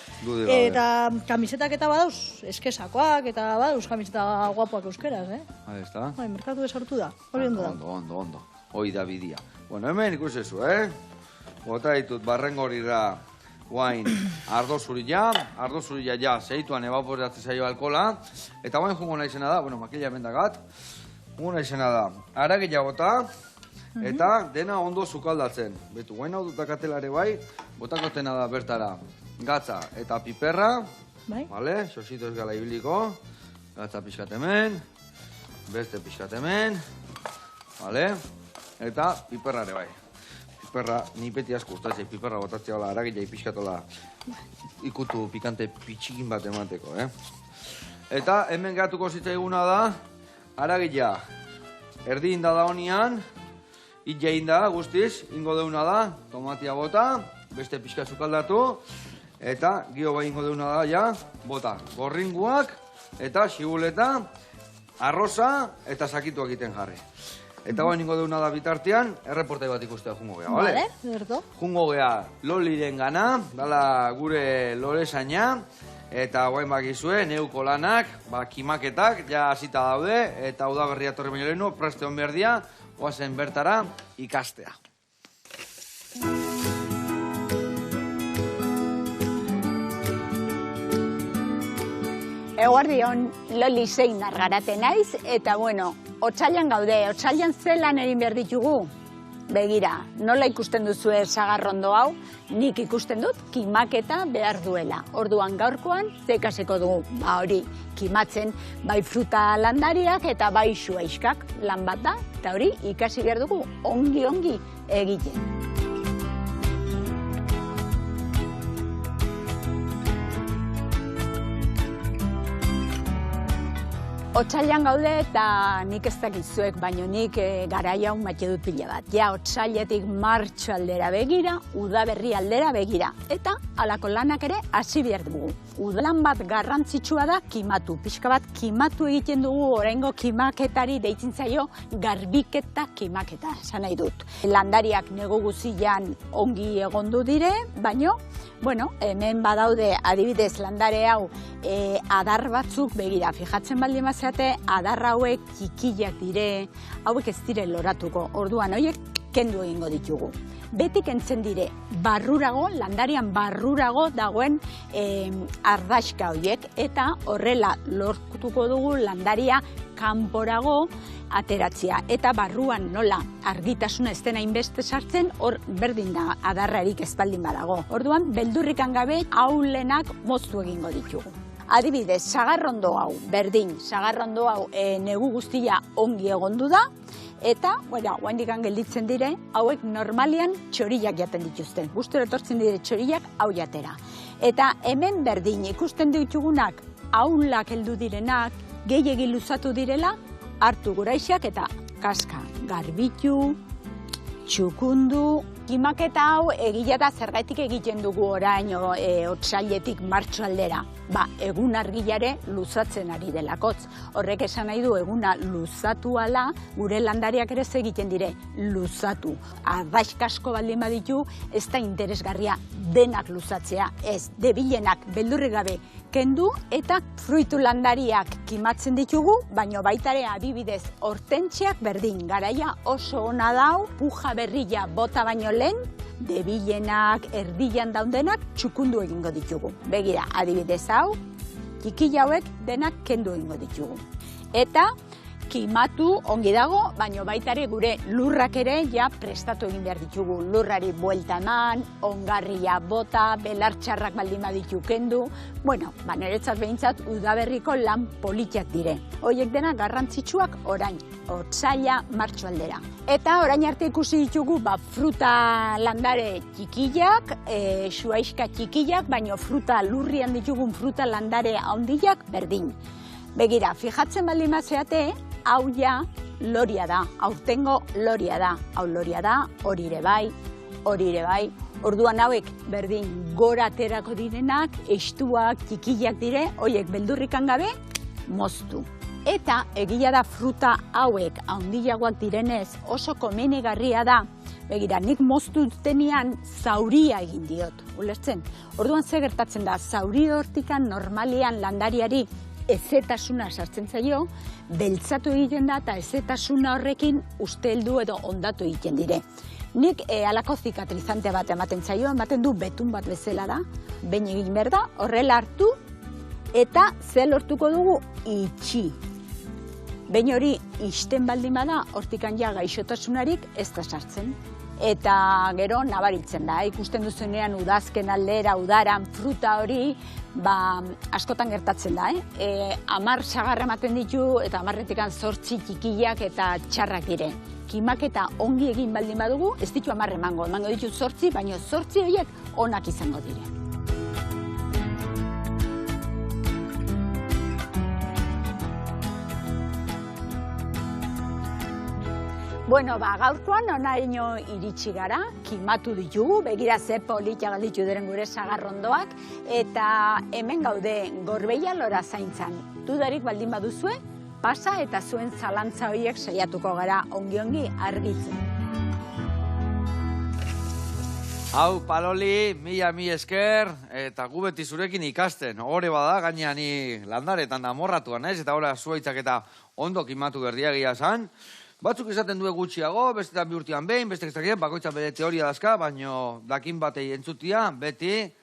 Eta kamisetak eta badauz eskesakoak, eta badauz kamiseta guapoak euskaraz, Ezta? Bai, merkatu esartu da, hori ondo da. Ondo, hoi da bidia. Hemen ikusezu, Bota ditut, barrengorira guain ardo zurila ja, zeituan evaporatzen zaio alkola, eta guain jungo naizena da, makila emendagat, jungo naizena da, aragila bota, eta dena ondo sukaldatzen. Betu, guain hau dutakatelare bai, botakotena da bertara gatza eta piperra, vale, sosito ez gala ibiliko, gatza pixkat hemen, beste pixkat hemen, vale, eta piperrare bai. Piperra, ni beti asko ustatzea, piperra botatzea hola, aragila pixkatola ikutu pikante pitxikin bat emateko, Eta hemen gehatuko zitzaiguna da, aragila erdi inda da honian, itja inda guztiz, ingo deuna da, tomatia bota, beste pixka zukaldatu, eta gio bai ingo deuna da, ja, bota, gorringuak, eta xibuleta, arroza, eta sakituak egiten jarri. Eta guain ingo deuna da bitartean, erreportai bat ikustea jungo gea, bale? Berto. Jungo gea Loliren gana, dala gure loresaina, eta guain bakizue, neuko lanak, kimaketak, ja hasita daude, eta udaberria torri baino lehenu, preste hon behar dia, oazen bertara ikastea. Eguardion, Loli zein argarate naiz, eta otsailan gaude, otsailan zelan egin behar ditugu? Begira, nola ikusten duzue sagarrondo hau, nik ikusten dut kimaketa behar duela. Orduan gaurkoan, zekaseko dugu, hori, kimatzen, bai fruta landariak eta bai xuaiskak lan bat da, eta hori ikasi behar dugu, ongi egiten. Otsailan gaude eta nik ez dakizuek, baino nik garai hau maite dut pila bat. Ja, otsailetik martxo aldera begira, udaberri aldera begira. Eta halako lanak ere hasi behar dugu. Udalan bat garrantzitsua da kimatu. Pixka bat kimatu egiten dugu oraingo kimaketari deitzen zaio garbiketa kimaketa, esan nahi dut. Landariak negu guzian ongi egondu dire, baino, hemen badaude adibidez landare hau adar batzuk begira. Fijatzen baldin bazate, adar hauek txikiak dire, hauek ez dire loratuko. Orduan, horiek kendu egingo ditugu. Beti kentzen dire, barrurago, landarian barrurago dagoen ardaxka horiek, eta horrela lortuko dugu landaria kanporago ateratzea. Eta barruan nola argitasuna ez dena inbeste sartzen, hor berdin da adarrarik ez baldin badago. Orduan, beldurrikan gabe aulenak moztu egingo ditugu. Adibidez, sagarrondo hau, berdin, sagarrondo hau negu guztia ongi egondu da, eta, guaindikan gelditzen dire, hauek normalian txoriak jaten dituzte. Gustura etortzen dire txoriak hau jatera. Eta hemen berdin ikusten ditugunak, aulak heldu direnak, gehiegi luzatu direla, hartu guraixak eta kaska garbitu, txukundu. Kimaketa hau egila da zergaitik egiten dugu orain otsailetik martxo aldera. Egun argilare luzatzen ari delakotz. Horrek esan nahi du eguna luzatu ala, gure landariak ere egiten dire luzatu. Ardaixkasko baldin baditu, ez da interesgarria denak luzatzea. Ez, debilenak beldurri gabe kendu eta fruitu landariak kimatzen ditugu, baino baitare adibidez hortentziak berdin, garaia oso ona dau, puja berria bota baino lehen, debilenak, erdilan daundenak txukundu egingo ditugu. Begira, adibidez hau, txikila hauek denak kendu egingo ditugu. Eta kimatu ongi dago, baino baitare gure lurrak ere ja prestatu egin behar ditugu. Lurrari buelta eman, ongarria bota, belartxarrak baldin baditu kendu. Bueno, niretzat behintzat udaberriko lan politiak dire. Horiek dena garrantzitsuak orain, otsaila martxo aldera. Eta orain arte ikusi ditugu fruta landare txikillak, suaiska txikillak, baino fruta lurrian ditugun fruta landare handiak berdin. Begira, fijatzen baldin bazeate, hau ja loria da, aurtengo loria da. Hau loria da, hori ere bai, hori ere bai. Orduan hauek berdin gora aterako direnak, estuak, txikillak dire, horiek beldurrikan gabe, moztu. Eta egia da fruta hauek handiagoak direnez oso komenigarria da. Begira, nik moztu dutenean zauria egin diot, ulertzen? Orduan ze gertatzen da, zauri hortikan normalian landariari ezetasuna sartzen zaio, beltzatu egiten da eta ezetasuna horrekin usteldu edo ondatu egiten dire. Nik alako zikatrizante bat ematen zaio, ematen du betun bat bezala da, behin egin behar da, horrela hartu eta ze lortuko dugu itxi. Behin hori ixten baldin bada, hortikan ja gaixotasunarik ez da sartzen. Eta gero nabaritzen da, ikusten duzunean udazken aldera, udaran, fruta hori, askotan gertatzen da. 10 sagarra ematen ditu eta 10-etikan 8 txikillak eta txarrak dire. Kimaketa ongi egin baldin badugu, ez ditu 10 emango ditu 8, baina 8 horiek onak izango dire. Bueno, gaurkoan onaino iritsi gara, kimatu ditugu, begira ze politia galditu diren gure sagarrondoak, eta hemen gaude Gorbeia Lora zaintzan. Dudarik baldin baduzue, pasa eta zuen zalantza horiek saiatuko gara ongi-ongi argitzen. Hau, Paloli, mila esker, eta gu beti zurekin ikasten. Hore bada, gaina ni landaretan da morratuan, ez? Eta hori zuaitzak eta ondo kimatu berdiagia zan. Batzuk esaten due gutxiago, bestetan bi urtean behin, beste ezakien, bakoitzak bere teoria dazka, baino dakin batei entzutia, beti,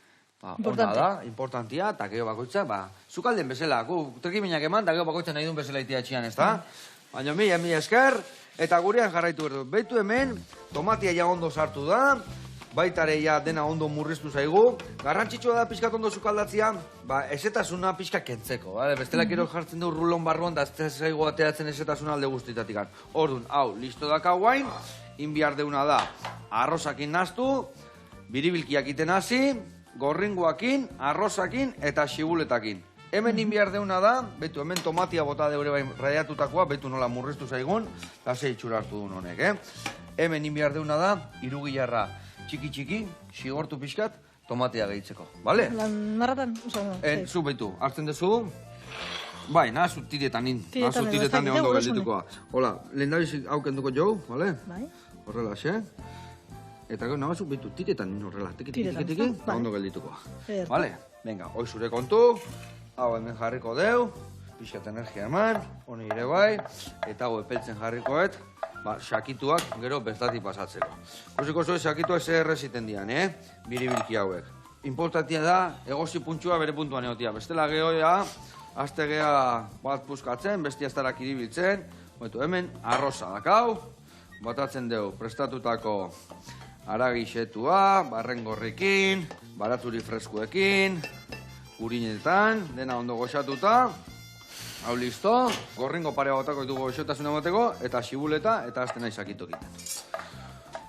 onda da, importantia, eta gero bakoitzak, zukalden bezala, gu trikiminak eman, eta gero bakoitzak nahi duen bezala itia etxian, ez da? Baina mila esker, eta gurean jarraitu berdu. Beitu hemen, tomatia ja ondo sartu da, baitare ja dena ondo murriztu zaigu. Garrantzitsua da pixkat ondo sukaldatzia, ezetasuna pixka kentzeko. Bestela gero jartzen du rulon barruan, da ez zaigu ateratzen ezetasuna alde guztitatik. Orduan, hau, listo daka guain, inbiar deuna da, arrozakin naztu, biribilkiak iten hasi, gorringoakin, arrozakin eta xibuletakin. Hemen inbiar deuna da, betu hemen tomatia bota deure bain radiatutakoa, betu nola murriztu zaigun, eta ze itxura hartu duen honek, Hemen inbiar deuna da, irugilarra txiki-txiki, xigortu pixkat, tomatea gehitzeko, bale? Marratan, zu betu, hartzen dezu, bai, nahazu tiretan ondo gelditukoa. Hola, lehen dabiz haukenduko jau, bale? Bai. Horrela, xe? Eta gero nahazu betu, tiretan horrela, tiki-tiki, ondo gelditukoa. Bale? Venga, hoi zure kontu, hau hemen jarriko deu, pixkat energia eman, honi ere bai, eta hau epeltzen jarrikoet, sakituak gero bestatik pasatzeko. Kusiko zuen sakituak zer erreziten dian, biribilki hauek. Importantia da, egozi puntxua bere puntuan egotia. Bestela gehoia, azte geha bat puskatzen, bestia aztarak iribiltzen. Hemen arroza dakau, batatzen dugu prestatutako aragixetua, barrengorrikin, baraturi freskuekin, urinetan, dena ondo goxatuta. Hau listo, gorringo parea botako ditugu goxotasuna bateko, eta xibuleta, eta azten nahi sakitu egiten.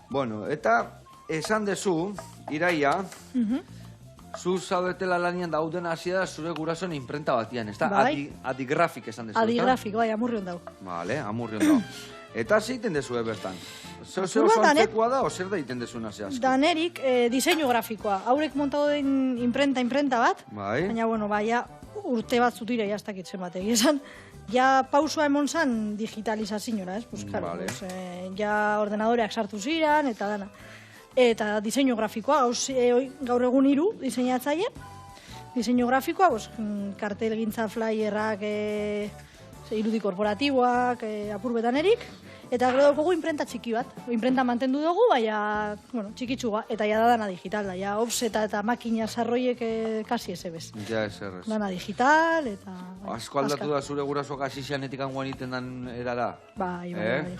Bueno, eta esan dezu, Iraia, zu zaudetela lanian dauden hasia da zure gurasoen imprenta batian, ez da? Adigrafik esan dezu, eta? Adigrafik, bai, amurrion dau. Vale, amurrion dau. Eta ze iten dezu bertan? Zer oso antzekoa da, o zer da iten dezu nazi asko? Danerik, diseinu grafikoa. Haurek montado den imprenta bat, baina, bueno, baina, urte bat zutira jaztakitzen bat egizan. Ja pausua emon zan digitalizazioa, ez? Pues, claro, ja ordenadoreak sartu ziren, eta dana. Eta diseinu grafikoa, gaur egun 3 diseinatzaile, diseinu grafikoa, kartelgintza flyerrak, irudi korporatiboak, apurbetan erik, eta gero daukogu imprenta txiki bat. Imprenta mantendu dugu, baina, txikitsuga, eta ja da dana digital, ja offseta eta makina sarroiek kasi esebez. Ja, eserrez. Dana digital, eta... Asko aldatu da zure gurasoak asizianetik angoan iten dan erara? Bai,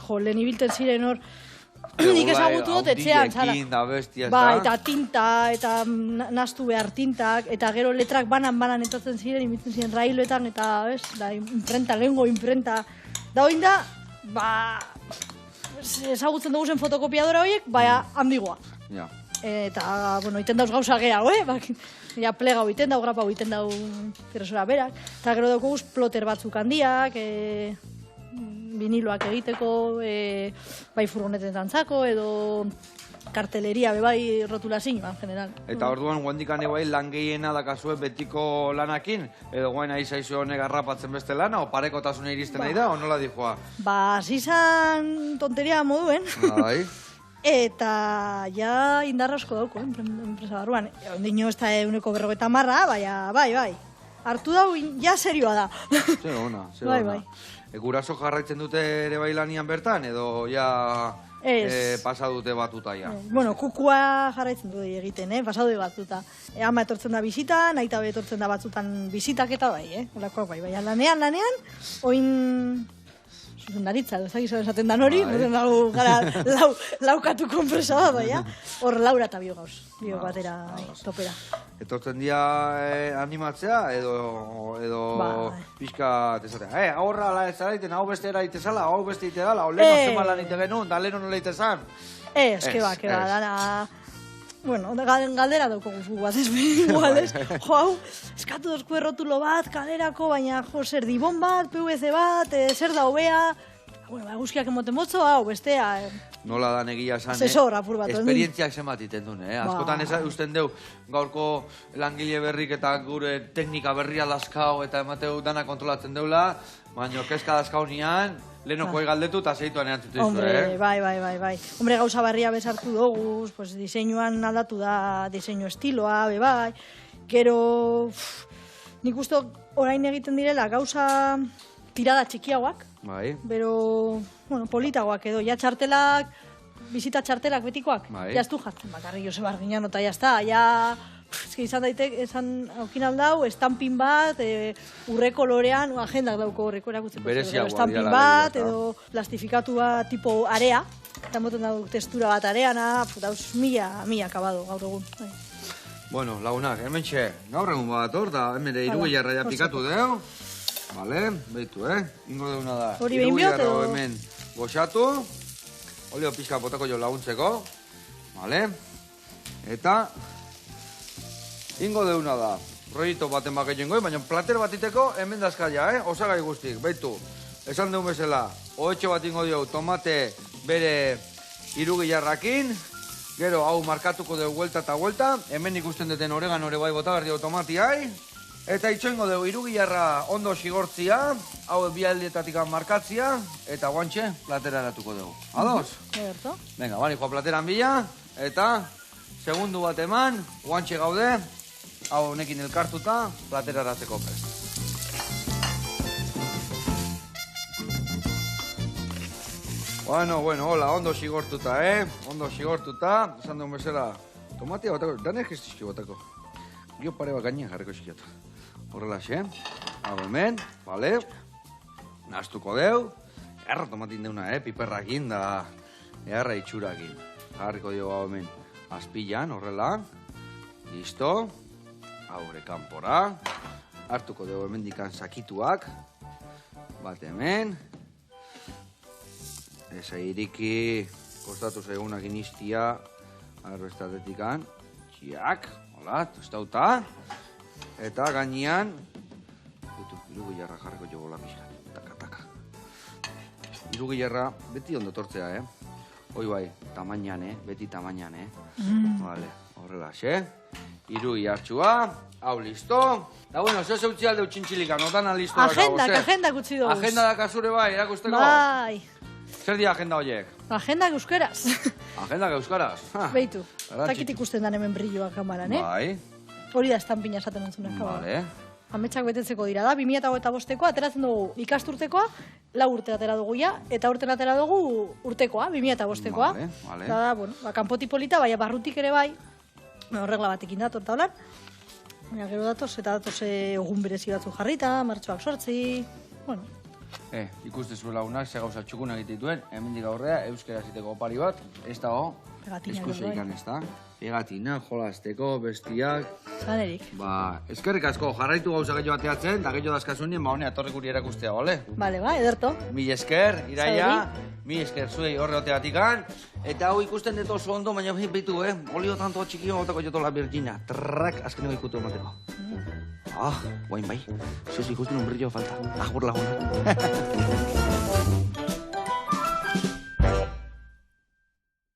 jo, lehen ibilten ziren hor, nik ezagutu dut etxean, zara. Bai, eta tinta, eta nastu behar tintak, eta gero letrak banan etortzen ziren, ibiltzen ziren railoetan, eta, imprenta, lehengo imprenta. Da hoin da, ezagutzen dugu zen fotokopiadora horiek, baina handigoa. Eta, iten dauz gauza gehiago, ja plega hau iten dau, grapa hau iten dau zeresora berak. Eta gero daukoguz ploter batzuk handiak, viniloak egiteko, bai furgonetetan zako, edo karteleria, bai rotulazioa, en general. Eta orduan, guandikan bai lan gehiena dakazue betiko lanakin, edo guain ari zaizu honek garrapatzen beste lana, o parekotasuna iristen nahi da, o nola dijoa? Zizan tonteria moduen. Eta ja indarra asko dauko, enpresa barruan. Ondino ez da euneko 50, bai. Hartu dau, ja serioa da. Zer ona. Guraso jarraitzen dute ere bai lanian bertan, edo ja pasa dute batuta ja? Kukua jarraitzen dute egiten, pasa dute batuta. Ama etortzen da bisita, naita etortzen da batzutan bisitak eta bai, olakoak bai. Lanean, oin... Zuzendaritza, esaten dan hori, dago gara laukatu konpresa bat, baina hor laura eta bio gauz, bio batera topera. Etortzen dia animatzea, edo pixka tezatea. Horra ala ez araiten, hau beste eraitezala, hau beste itedala, hau leheno zema lan ite genuen, da leheno nola itezan. Keba, dana... galdera dauko guzu bat, igual, jo, hau, eskatu dozku errotulo bat, kalerako, baina, jo, zer dibon bat, PVC bat, zer da hobea, guzkiak emoten motzo, hau, bestea. Nola da negia esan, asesor, apur bat. Esperientziak zemat iten duen, askotan ez usten deu, gaurko langile berrik eta gure teknika berria dazkau, eta emateu dana kontrolatzen deula, baina kezka dazkau nian, lehenoko galdetu eta zeituan eantzitu izu, Bai. Hombre, gauza barria bezartu dugu, diseinuan aldatu da, diseinu estiloa, bai. Gero, nik uste orain egiten direla gauza tirada txikiagoak, bero, politagoak edo, ja txartelak, bizita txartelak betikoak, jaztu jartzen, bakarri Joseba Arguiñano eta jazta, izan daitek, esan aukin aldau, estampin bat, urre kolorean, agendak dauko horreko erakutzeko. Estampin bat, edo plastifikatua tipo area, eta moten dauk textura bat areana, dauz mila akabado gaur egun. Bueno, lagunak, hemen txe, gaur egun bat hor, da hemen irugilarra ja pikatu deu. Vale, behitu, ingo deuna da. Irugilarra hemen goxatu, olio pixka potako jo laguntzeko, vale, eta... Ingo deuna da, proiektu baten bakeien goi, baina plater bat iteko hemen dazkaia, osagai guztik, behitu. Esan deun bezala, oetxo bat ingo dio tomate bere irugilarrakin, gero hau markatuko deu huelta eta huelta, hemen ikusten duten oregan ore bai bota behar dio tomatiai, eta itxo ingo deu irugilarra ondo xigortzia, hau bialdietatik markatzia, eta guantxe platera eratuko deu. Ados? Venga, bani joa plateran bila, eta segundu bat eman, guantxe gaude, hau honekin elkartuta, platera eratzeko prest. Bueno, hola, ondo xigortuta, Ondo xigortuta, esan duen bezala, tomatia batako, danek ez dizki batako. Gio pare bat gainean jarriko xikiatu. Horrela, hau hemen, bale, naztuko deu, erra tomatin deuna, piperrakin da, erra itxurakin. Jarriko dio hau hemen, azpilan, horrela, listo, haure kanpora, hartuko dugu hemen dikan sakituak, bat hemen, eza iriki, kostatu zaigunak inistia, arbestadetikan, txiak, hola, tostauta, eta gainean, irugilarra jarriko jo bola pixka, taka. Irugilarra beti ondo tortzea, hoi bai, tamainan, beti tamainan, Vale, horrela, Irui hartxua, hau listo. Da bueno, zeu utzi alde utxintxilika, notana listo dakago, Agendak utzi dugu. Agenda dakazure bai, erakusteko? Bai. Zer di agenda horiek? Agendak euskaraz. Agendak euskaraz? Beitu, takit ikusten dan hemen brilloa kamaran, Bai. Hori da estampina esaten entzunak. Vale. Ametsak betetzeko dira da, 2025koa, ateratzen dugu ikasturtekoa, 4 urte atera dugu ja, eta urte atera dugu urtekoa, 2005koa. Vale. Da, bueno, kanpoti polita, baina barrutik ere bai, horregla batekin dator eta holan. Baina gero datoz, eta datoz egun berezi batzu jarrita, martxoak 8, bueno. Ikuste zuela unak, ze gauza txukuna egite dituen, hemendik aurrea, euskera ziteko opari bat, ez dago, eskuze ikan ez da. Pegatina, jolazteko, bestiak... Zanerik. Eskerrik asko, jarraitu gauza gehiago bateatzen, da gehiago dazkazunien, honea, torri guri erakustea, bale? Bale, ederto. Mil esker, Iraia, mil esker zuei horre oteatikan, eta hau ikusten dut oso ondo, baina behitu, olio tanto txikio gotako jotola Virginia, trrak, azkeneko ikutu emateko. Guain bai, zez ikusten un brillo falta, agur laguna.